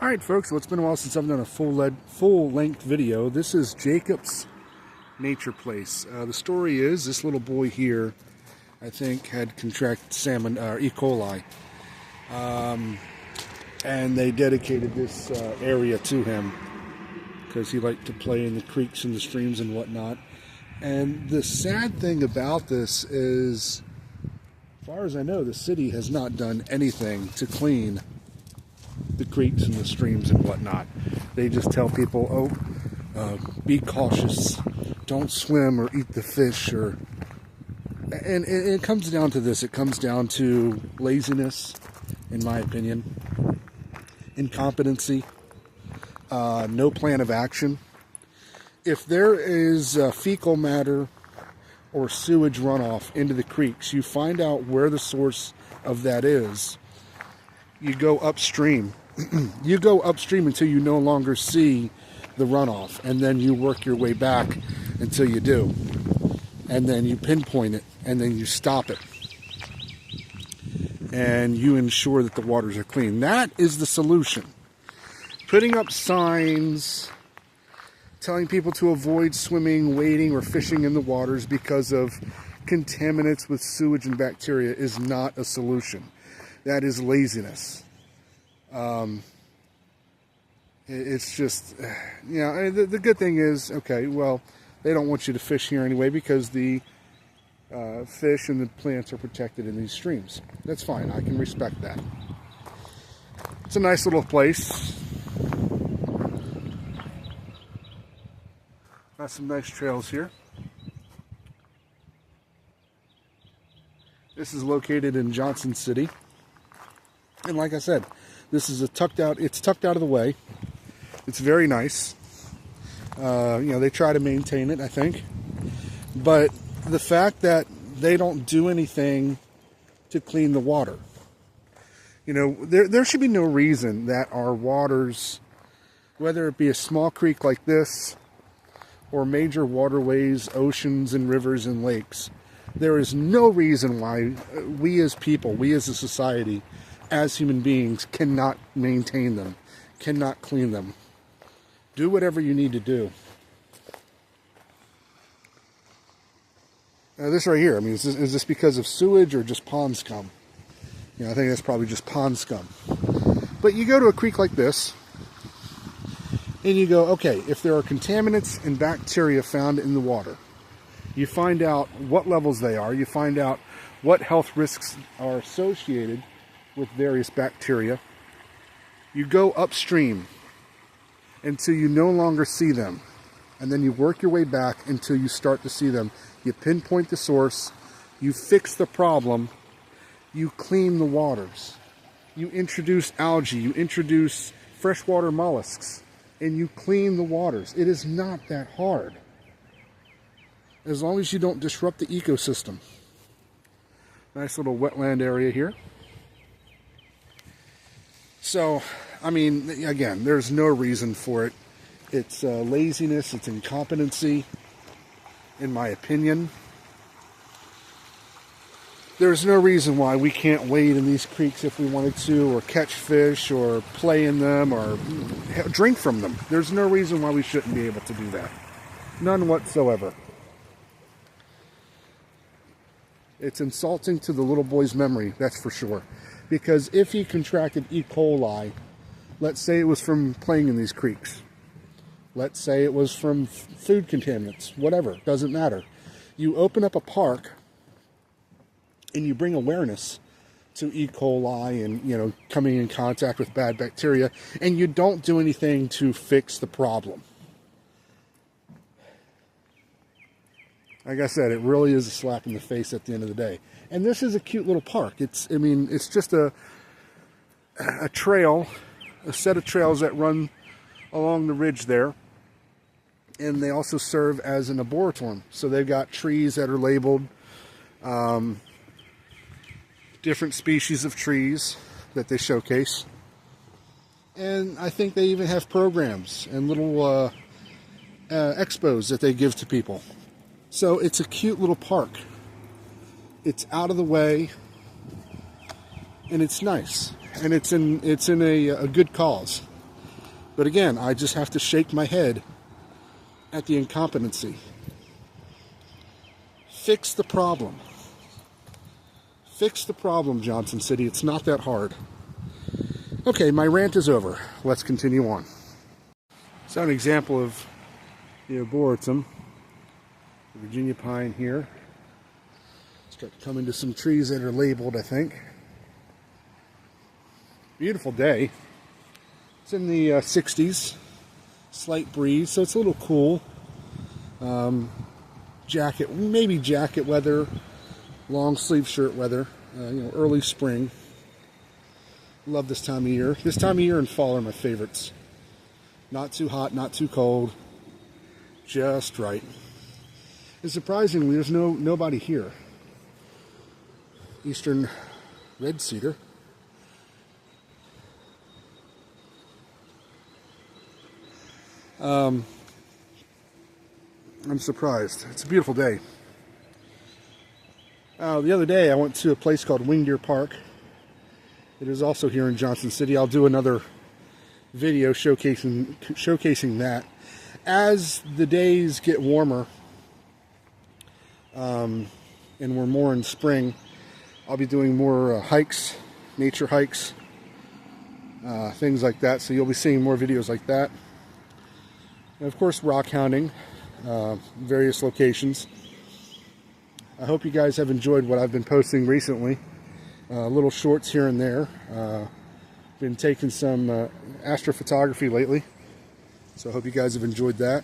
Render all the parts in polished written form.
Alright folks, well, it's been a while since I've done a full-length video. This is Jacob's Nature Place. The story is, this little boy here, I think, had contracted E. coli. And they dedicated this area to him because he liked to play in the creeks and the streams and whatnot. And the sad thing about this is, as far as I know, the city has not done anything to clean the creeks and the streams and whatnot. They just tell people, be cautious, don't swim or eat the fish, and it comes down to this. It comes down to laziness, in my opinion, incompetency, no plan of action. If there is fecal matter or sewage runoff into the creeks, you find out where the source of that is. You go upstream. You go upstream until you no longer see the runoff, and then you work your way back until you do. And then you pinpoint it, and then you stop it. And you ensure that the waters are clean. That is the solution. Putting up signs telling people to avoid swimming, wading, or fishing in the waters because of contaminants with sewage and bacteria is not a solution. That is laziness. It's just, the good thing is, okay, well, they don't want you to fish here anyway because the fish and the plants are protected in these streams. That's fine. I can respect that. It's a nice little place. Got some nice trails here. This is located in Johnson City. And like I said, this is it's tucked out of the way. It's very nice. They try to maintain it, I think. But the fact that they don't do anything to clean the water. There should be no reason that our waters, whether it be a small creek like this, or major waterways, oceans and rivers and lakes, there is no reason why we as people, we as a society, as human beings, cannot maintain them, cannot clean them. Do whatever you need to do. This right here, is this because of sewage or just pond scum? I think that's probably just pond scum. But you go to a creek like this, and you go, okay, if there are contaminants and bacteria found in the water, you find out what levels they are, you find out what health risks are associated with various bacteria. You go upstream until you no longer see them, and then you work your way back until you start to see them. You pinpoint the source, you fix the problem, you clean the waters, you introduce algae, you introduce freshwater mollusks, and you clean the waters. It is not that hard, as long as you don't disrupt the ecosystem. Nice little wetland area here. So, again, there's no reason for it. It's laziness, it's incompetency, in my opinion. There's no reason why we can't wade in these creeks if we wanted to, or catch fish, or play in them, or drink from them. There's no reason why we shouldn't be able to do that. None whatsoever. It's insulting to the little boy's memory, that's for sure. Because if he contracted E. coli, let's say it was from playing in these creeks. Let's say it was from food contaminants, whatever, doesn't matter. You open up a park and you bring awareness to E. coli and, coming in contact with bad bacteria, and you don't do anything to fix the problem. Like I said, it really is a slap in the face at the end of the day. And this is a cute little park. It's just a trail, a set of trails that run along the ridge there. And they also serve as an arboretum. So they've got trees that are labeled, different species of trees that they showcase. And I think they even have programs and little expos that they give to people. So it's a cute little park. It's out of the way, and it's nice, and it's in a good cause. But again, I just have to shake my head at the incompetency. Fix the problem. Fix the problem, Johnson City. It's not that hard. Okay, my rant is over. Let's continue on. So an example of the arboretum, the Virginia pine here. Start to come into some trees that are labeled, I think. Beautiful day. It's in the 60s. Slight breeze, so it's a little cool. Jacket, maybe jacket weather, long sleeve shirt weather. Early spring. Love this time of year. This time of year and fall are my favorites. Not too hot, not too cold. Just right. And surprisingly, there's nobody here. Eastern red cedar. I'm surprised. It's a beautiful day. The other day I went to a place called Winged Deer Park. It is also here in Johnson City. I'll do another video showcasing that. As the days get warmer and we're more in spring, I'll be doing more hikes, nature hikes, things like that. So you'll be seeing more videos like that. And of course, rock hounding, various locations. I hope you guys have enjoyed what I've been posting recently. Little shorts here and there. Been taking some astrophotography lately, so I hope you guys have enjoyed that.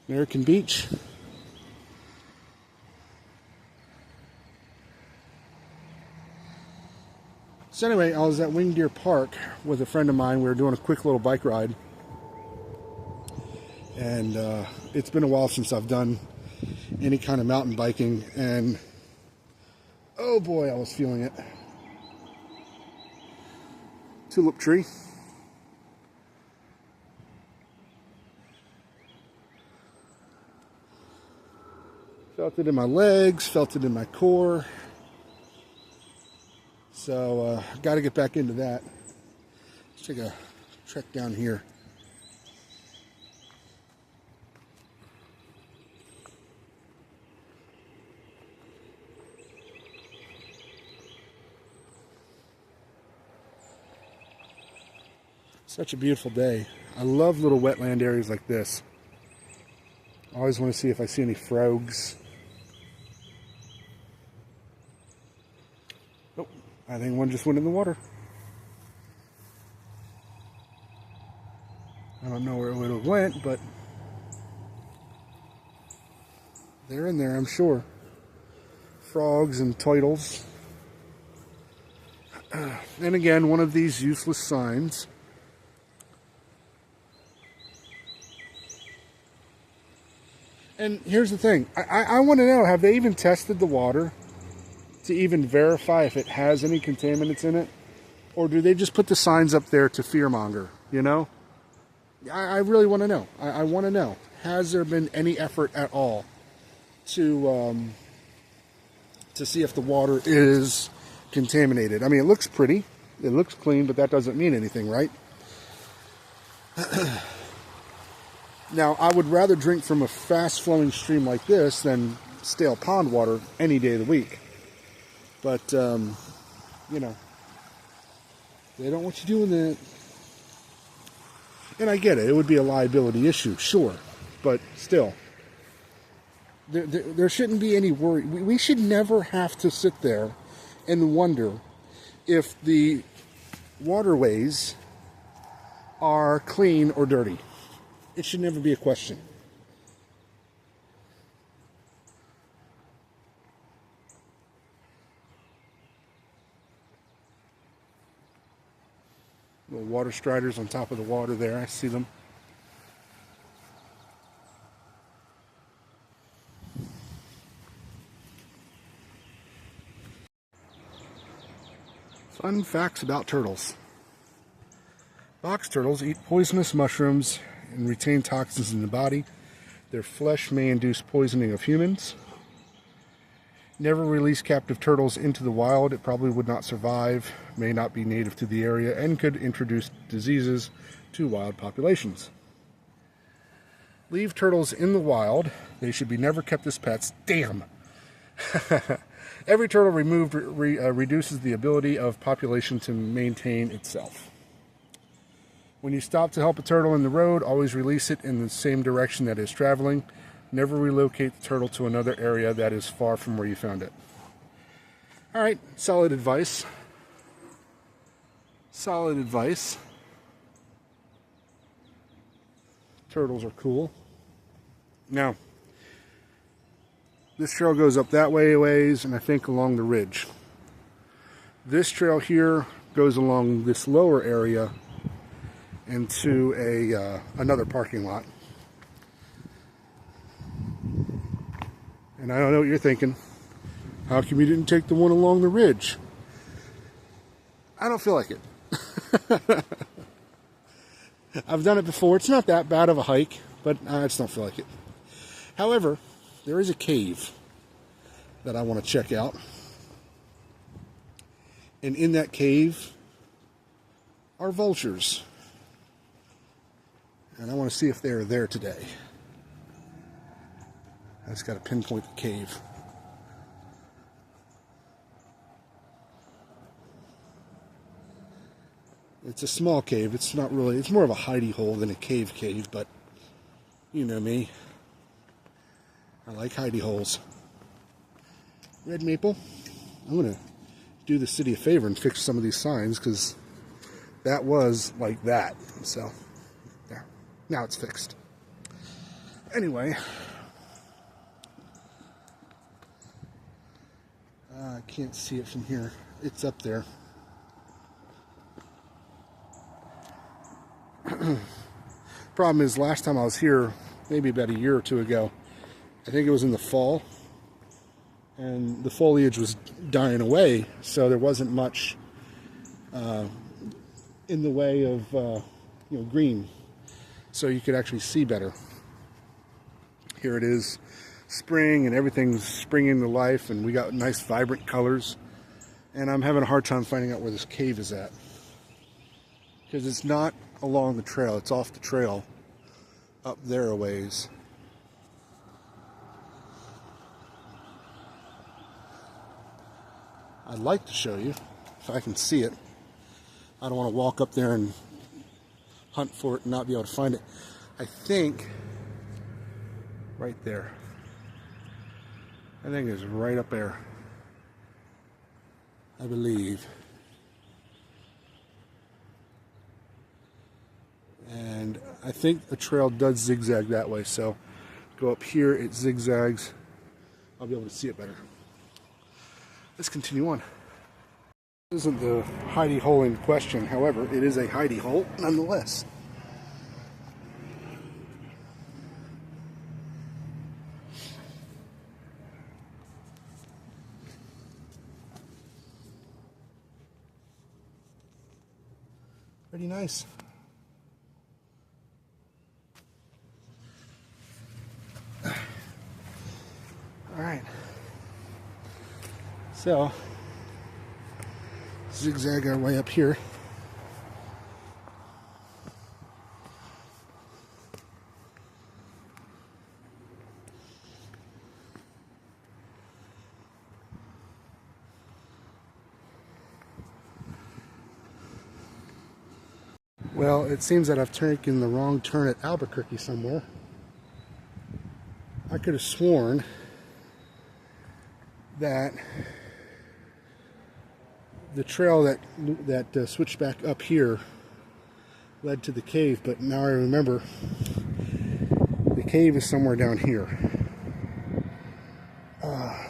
American Beach. So anyway, I was at Winged Deer Park with a friend of mine. We were doing a quick little bike ride. And it's been a while since I've done any kind of mountain biking. And oh boy, I was feeling it. Tulip tree. Felt it in my legs, felt it in my core. So, got to get back into that. Let's take a trek down here. Such a beautiful day. I love little wetland areas like this. I always want to see if I see any frogs. Oh, I think one just went in the water. I don't know where it went, but they're in there, I'm sure. Frogs and turtles. And again, one of these useless signs. And here's the thing, I want to know, have they even tested the water to even verify if it has any contaminants in it? Or do they just put the signs up there to fearmonger, you know? I really want to know. I want to know, has there been any effort at all to see if the water is contaminated? I mean, it looks pretty, it looks clean, but that doesn't mean anything, right? Now, I would rather drink from a fast-flowing stream like this than stale pond water any day of the week. But, you know, they don't want you doing that. And I get it. It would be a liability issue, sure. But still, there shouldn't be any worry. We should never have to sit there and wonder if the waterways are clean or dirty. It should never be a question. Little water striders on top of the water there. I see them. Fun facts about turtles. Box turtles eat poisonous mushrooms and retain toxins in the body. Their flesh may induce poisoning of humans. Never release captive turtles into the wild. It probably would not survive, may not be native to the area, and could introduce diseases to wild populations. Leave turtles in the wild. They should be never kept as pets. Damn! Every turtle removed reduces the ability of population to maintain itself. When you stop to help a turtle in the road, always release it in the same direction that it is traveling. Never relocate the turtle to another area that is far from where you found it. Alright, solid advice. Solid advice. Turtles are cool. Now, this trail goes up that way a ways, and I think along the ridge. This trail here goes along this lower area into another parking lot. And I don't know what you're thinking. How come you didn't take the one along the ridge? I don't feel like it. I've done it before. It's not that bad of a hike, but I just don't feel like it. However, there is a cave that I want to check out. And in that cave are vultures. And I want to see if they are there today. I just got to pinpoint the cave. It's a small cave. It's not really, it's more of a hidey hole than a cave, but you know me. I like hidey holes. Red Maple, I'm going to do the city a favor and fix some of these signs, because that was like that. So, there. Now it's fixed. Anyway. I can't see it from here. It's up there. Problem is, last time I was here, maybe about a year or two ago, I think it was in the fall, and the foliage was dying away, so there wasn't much in the way of green, so you could actually see better. Here it is, spring, and everything's springing to life, and we got nice vibrant colors, and I'm having a hard time finding out where this cave is at, because it's not along the trail, it's off the trail up there a ways. I'd like to show you if I can see it. I don't want to walk up there and hunt for it and not be able to find it. I think right there. I think it's right up there, I believe. And I think the trail does zigzag that way, so go up here, it zigzags. I'll be able to see it better. Let's continue on. This isn't the hidey hole in question, however, it is a hidey hole nonetheless. Pretty nice. Alright, so zigzag our way up here. Well, it seems that I've taken the wrong turn at Albuquerque somewhere. I could have sworn that the trail that switched back up here led to the cave, but now I remember the cave is somewhere down here. I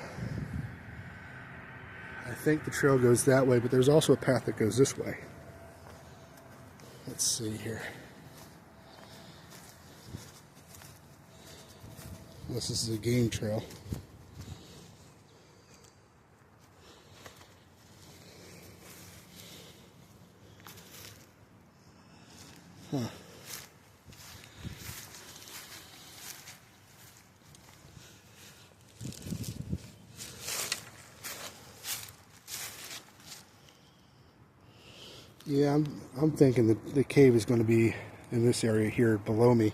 think the trail goes that way, but there's also a path that goes this way. Let's see here. This is a game trail. Huh. Yeah, I'm thinking that the cave is going to be in this area here below me.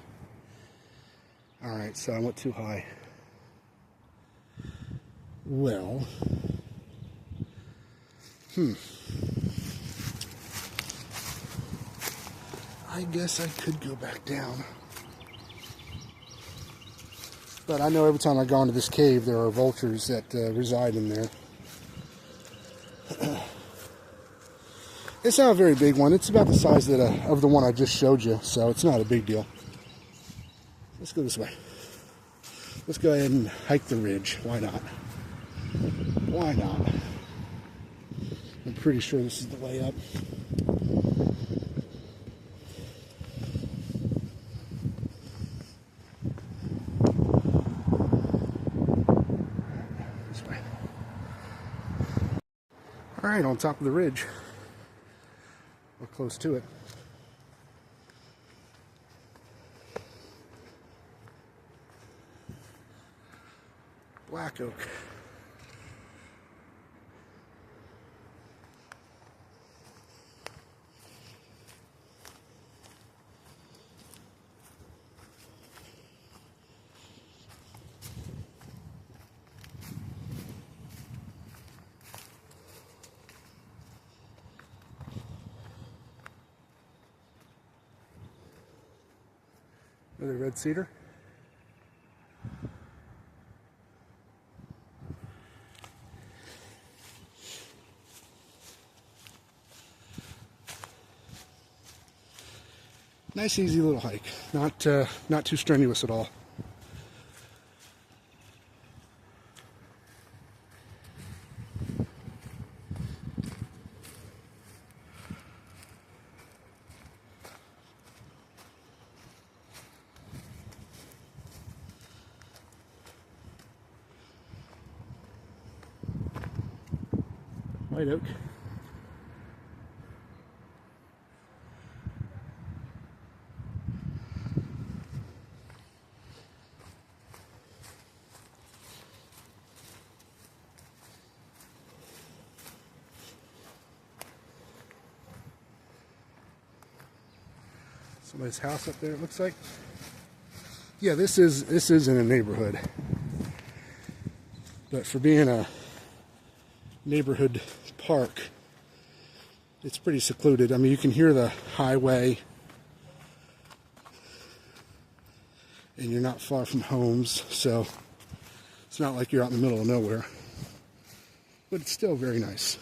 All right, so I went too high. Well, I guess I could go back down. But I know every time I go into this cave, there are vultures that reside in there. It's not a very big one. It's about the size that of the one I just showed you, so it's not a big deal. Let's go this way. Let's go ahead and hike the ridge. Why not? Why not? I'm pretty sure this is the way up. This way. All right, on top of the ridge. We're close to it. Black oak. Another red cedar. Nice, easy little hike. Not too strenuous at all. White oak. Somebody's house up there, it looks like. Yeah, this is in a neighborhood. But for being a neighborhood park, it's pretty secluded. I mean, you can hear the highway, and you're not far from homes, so it's not like you're out in the middle of nowhere. But it's still very nice.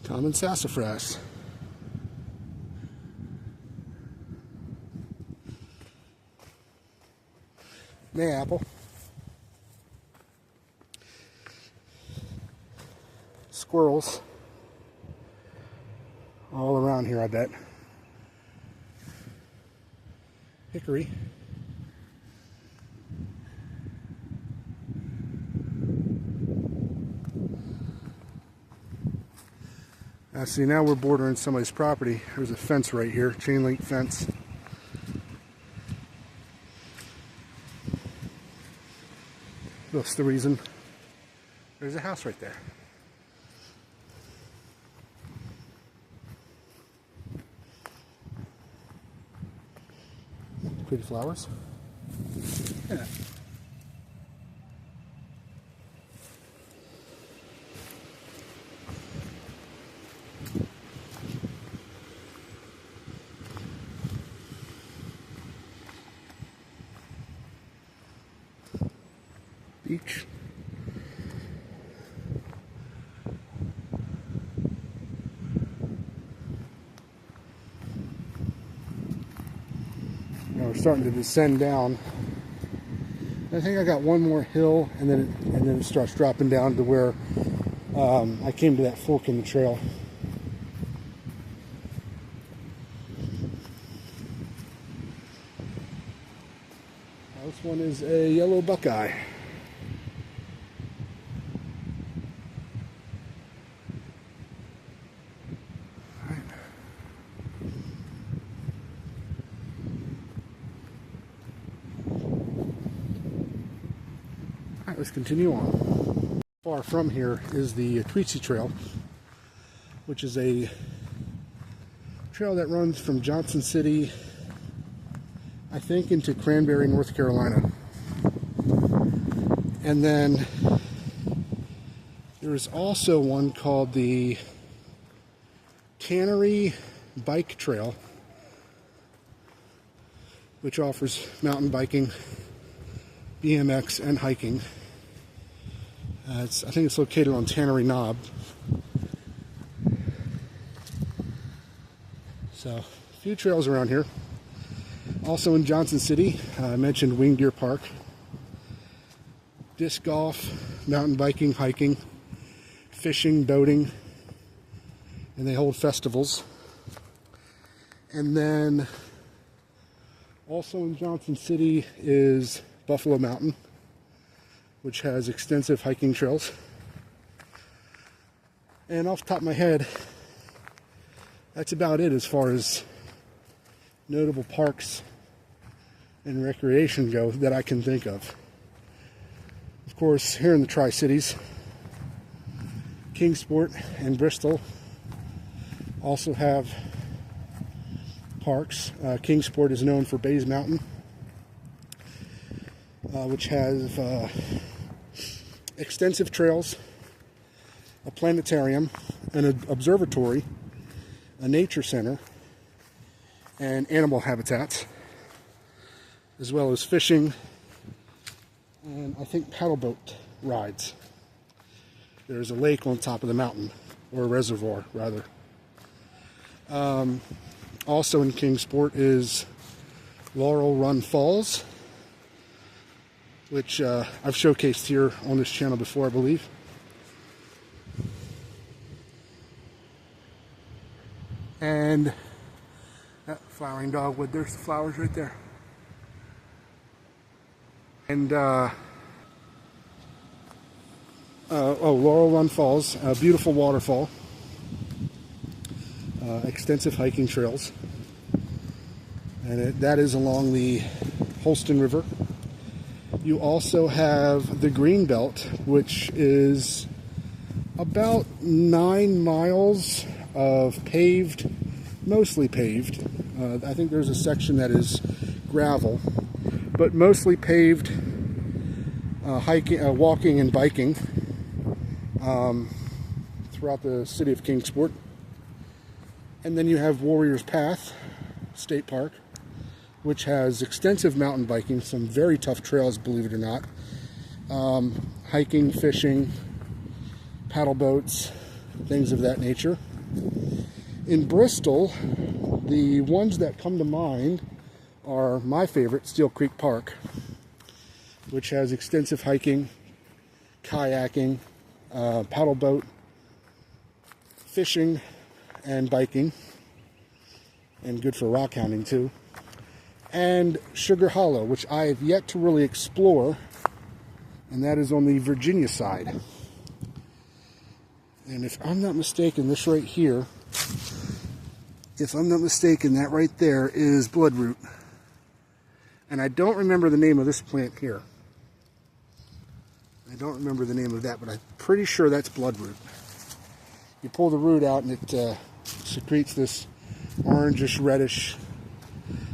Common sassafras. Mayapple. Squirrels. All around here, I bet. Hickory. See, now we're bordering somebody's property. There's a fence right here, chain link fence. That's the reason. There's a house right there. Pretty flowers. Yeah. Beach. Now we're starting to descend down. I think I got one more hill, and then it starts dropping down to where I came to that fork in the trail. This one is a yellow buckeye. let's continue on. Far from here is the Tweetsie Trail, which is a trail that runs from Johnson City, I think, into Cranberry, North Carolina. And then there's also one called the Tannery Bike Trail, which offers mountain biking, BMX, and hiking. I think it's located on Tannery Knob. So, a few trails around here. Also in Johnson City, I mentioned Winged Deer Park. Disc golf, mountain biking, hiking, fishing, boating, and they hold festivals. And then also in Johnson City is Buffalo Mountain, which has extensive hiking trails. And off the top of my head, that's about it as far as notable parks and recreation go that I can think of. Of course, here in the Tri-Cities, Kingsport and Bristol also have parks. Kingsport is known for Bays Mountain, which has extensive trails, a planetarium, an observatory, a nature center, and animal habitats, as well as fishing and I think paddle boat rides. There's a lake on top of the mountain, or a reservoir rather. Also in Kingsport is Laurel Run Falls, which I've showcased here on this channel before, I believe. And that flowering dogwood, there's the flowers right there. And Laurel Run Falls, a beautiful waterfall, extensive hiking trails, and that is along the Holston River. You also have the Greenbelt, which is about 9 miles of paved, mostly paved. I think there's a section that is gravel, but mostly paved hiking, walking and biking throughout the city of Kingsport. And then you have Warriors Path State Park, which has extensive mountain biking, some very tough trails, believe it or not. Hiking, fishing, paddle boats, things of that nature. In Bristol, the ones that come to mind are my favorite, Steel Creek Park, which has extensive hiking, kayaking, paddle boat, fishing, and biking, and good for rock hounding too. And Sugar Hollow, which I have yet to really explore, and that is on the Virginia side. And if I'm not mistaken, this right here, if I'm not mistaken, that right there is bloodroot. And I don't remember the name of this plant here. I don't remember the name of that, but I'm pretty sure that's bloodroot. You pull the root out and it secretes this orangish, reddish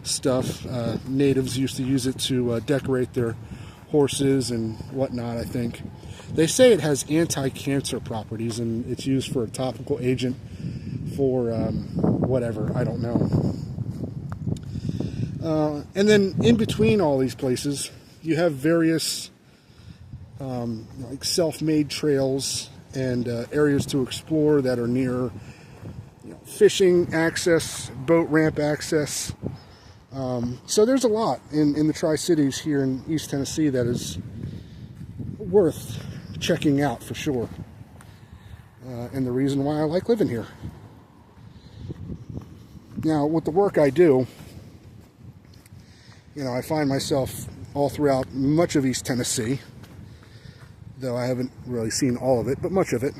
stuff. Natives used to use it to decorate their horses and whatnot, I think. They say it has anti-cancer properties, and it's used for a topical agent for whatever, I don't know. And then in between all these places, you have various like self-made trails and areas to explore that are near fishing access, boat ramp access. So there's a lot in the Tri-Cities here in East Tennessee that is worth checking out for sure. And the reason why I like living here. Now, with the work I do, I find myself all throughout much of East Tennessee, though I haven't really seen all of it, but much of it.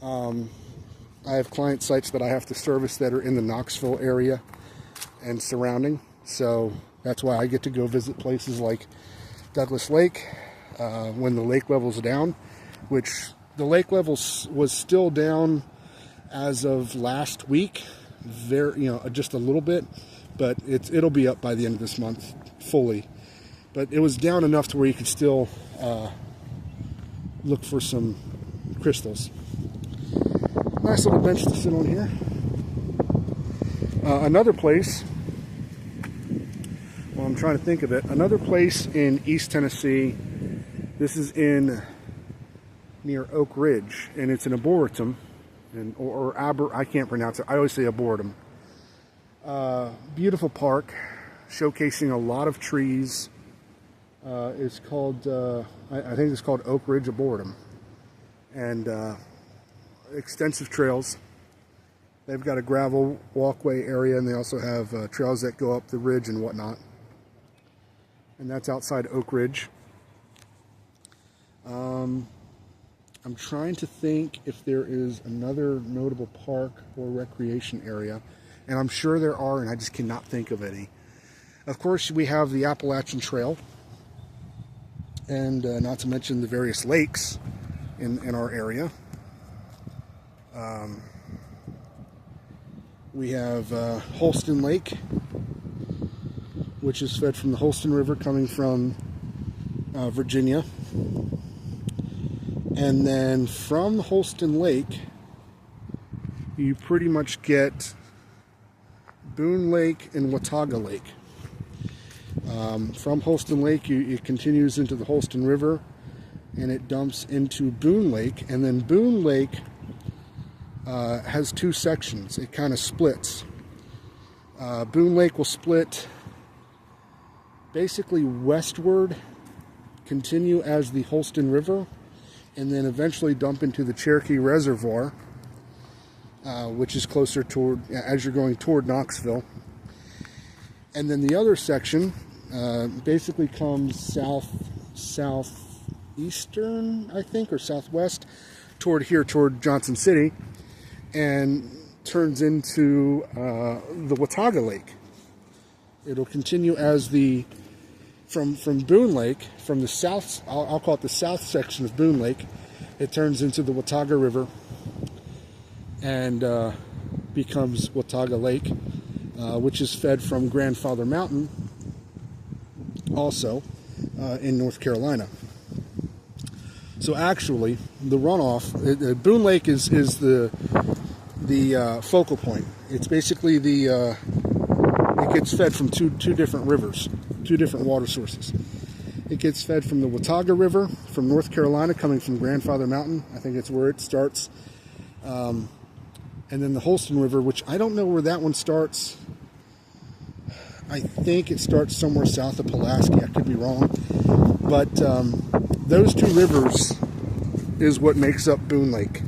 I have client sites that I have to service that are in the Knoxville area and surrounding, so that's why I get to go visit places like Douglas Lake, when the lake level's down, which the lake level was still down as of last week, just a little bit, but it'll be up by the end of this month fully. But it was down enough to where you could still look for some crystals. Nice little bench to sit on here. Another place, well, I'm trying to think of it, another place in East Tennessee. This is near Oak Ridge, and it's an arboretum, I can't pronounce it. I always say arboretum. Beautiful park, showcasing a lot of trees. It's called, I think it's called Oak Ridge Arboretum, and extensive trails. They've got a gravel walkway area, and they also have trails that go up the ridge and whatnot. And that's outside Oak Ridge. I'm trying to think if there is another notable park or recreation area, and I'm sure there are, and I just cannot think of any. Of course, we have the Appalachian Trail, and not to mention the various lakes in our area. We have Holston Lake, which is fed from the Holston River coming from Virginia. And then from the Holston Lake, you pretty much get Boone Lake and Watauga Lake. From Holston Lake, it continues into the Holston River, and it dumps into Boone Lake. And then Boone Lake has two sections. It kind of splits. Boone Lake will split basically westward, continue as the Holston River, and then eventually dump into the Cherokee Reservoir, which is closer toward, as you're going toward Knoxville. And then the other section basically comes southeastern, I think, or southwest, toward Johnson City, and turns into the Watauga Lake. It'll continue as from Boone Lake, from the south, I'll call it the south section of Boone Lake. It turns into the Watauga River and becomes Watauga Lake, which is fed from Grandfather Mountain, also in North Carolina. So actually, the runoff, Boone Lake is the focal point. It's basically it gets fed from two different rivers, two different water sources. It gets fed from the Watauga River from North Carolina, coming from Grandfather Mountain. I think it's where it starts. And then the Holston River, which I don't know where that one starts. I think it starts somewhere south of Pulaski. I could be wrong. But those two rivers is what makes up Boone Lake.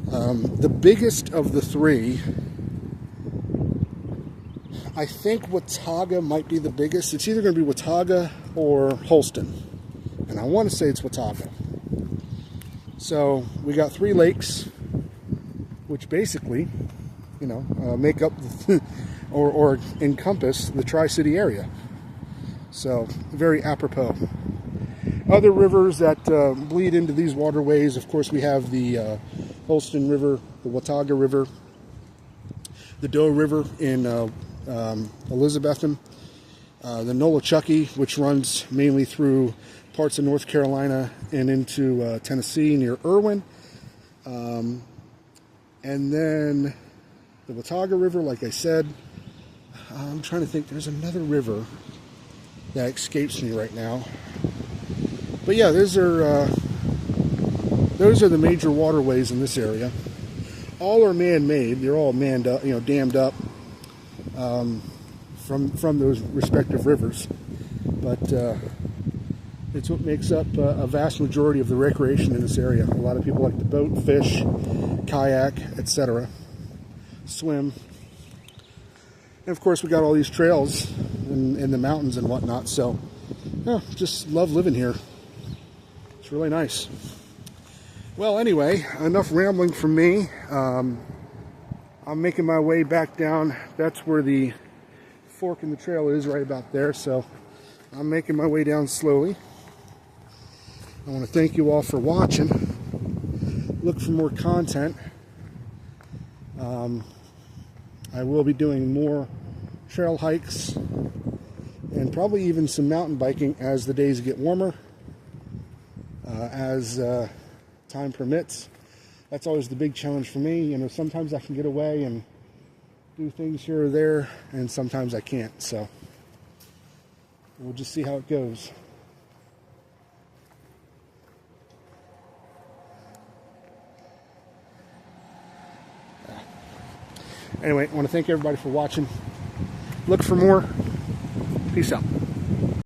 The biggest of the three, I think Watauga might be the biggest. It's either going to be Watauga or Holston. And I want to say it's Watauga. So we got three lakes, which basically, make up or encompass the Tri-City area. So very apropos. Other rivers that bleed into these waterways, of course, we have the Holston River, the Watauga River, the Doe River in Elizabethton, the Nolichucky, which runs mainly through parts of North Carolina and into Tennessee near Irwin, and then the Watauga River, like I said. I'm trying to think, there's another river that escapes me right now. But yeah, those are the major waterways in this area. All are man-made. They're all dammed up from those respective rivers. But it's what makes up a vast majority of the recreation in this area. A lot of people like to boat, fish, kayak, etc., swim. And of course, we got all these trails in the mountains and whatnot. So, just love living here. It's really nice. Well, anyway, enough rambling from me. I'm making my way back down. That's where the fork in the trail is, right about there. So I'm making my way down slowly. I want to thank you all for watching. Look for more content. I will be doing more trail hikes and probably even some mountain biking as the days get warmer, as time permits. That's always the big challenge for me. You know, sometimes I can get away and do things here or there, and sometimes I can't. So we'll just see how it goes. Anyway, I want to thank everybody for watching. Look for more. Peace out.